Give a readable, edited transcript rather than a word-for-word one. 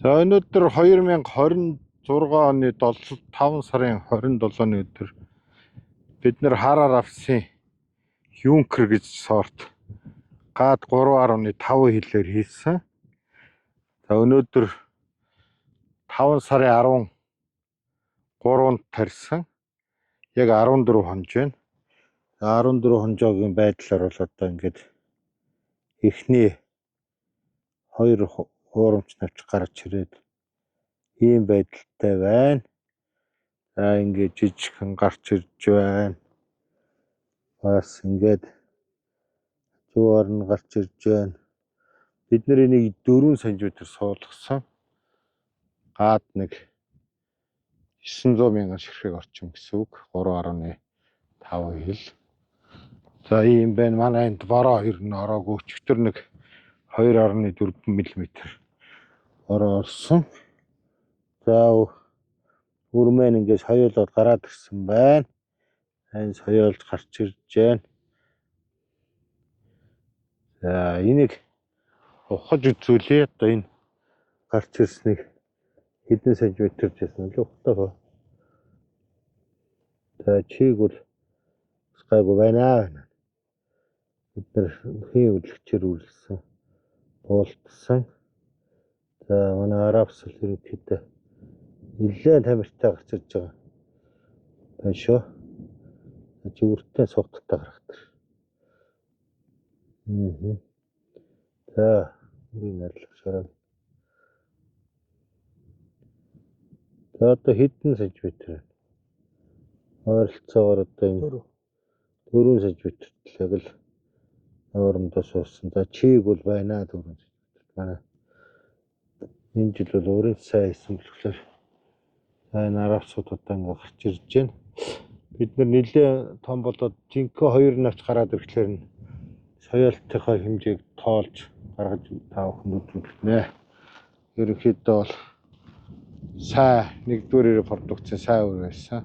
За өнөөдөр 2026 оны 5 сарын 27-ны өдөр бид нэр хараар авсан Юнкер гэж сорт гад 3.5 хилээр хийсэн. За өнөөдөр 5 сарын 13-нд тарьсан. Яг 14 хонж байна. 14 хонжоогийн байдлаар бол одоо ингээд эхний 2 хуурамч навч гарч ирээд ийм байдалтай байна. За ингээд жижигхэн гарч ирж байна. Бас ингээд зүүр нь гарч ирж байна. Бид нэр энийг 4 см суулгасан. Гад нэг 900 мянган ширхэг орчим гэсэн үг. 3.5 хил. За ийм байна. Манай энд бороо ер нь ороогүй. Өчигдөр нэг 2.4 мм ороо орсон. За үрмэн ингээд соёолоод гараад ирсэн байна. Энэ соёолж гарч ирж байна. За энийг ухаж үзүүлээ. Одоо энэ гарч ирснийг хэдэн сантиметр гэсэн л ухтаа. За чиг бол гайгүй байна. Бид нар хийн хөдөлгчээр үйлсэн. Буултсан. За манай арабс л ерөнхийдөө нэлээд тамиртай гарч ирж байгаа. Байна шүү. Зүгүртээ суугттай гарахтар. За үрийн надлах шараа. За одоо хэдэн сантиметр вэ? Ойролцоогоор одоо энэ 4 см яг л орондоо суусан. За чиг бол байна 4 см. Манай энэ жил бол өөрийн сайн хийсэн болохоор энэ арабсууд одоо ингээ гарч ирж байна. Бид нар нэлээ том болоод жинхэнэ 2 навч гараад ирэхлээр нь соёолтынхаа хэмжээг тоолж гаргаж та бүхэнд үзүүлнэ. Ерөнхийдөө бол сайн нэгдүгээр продукцийн сайн үр байсан.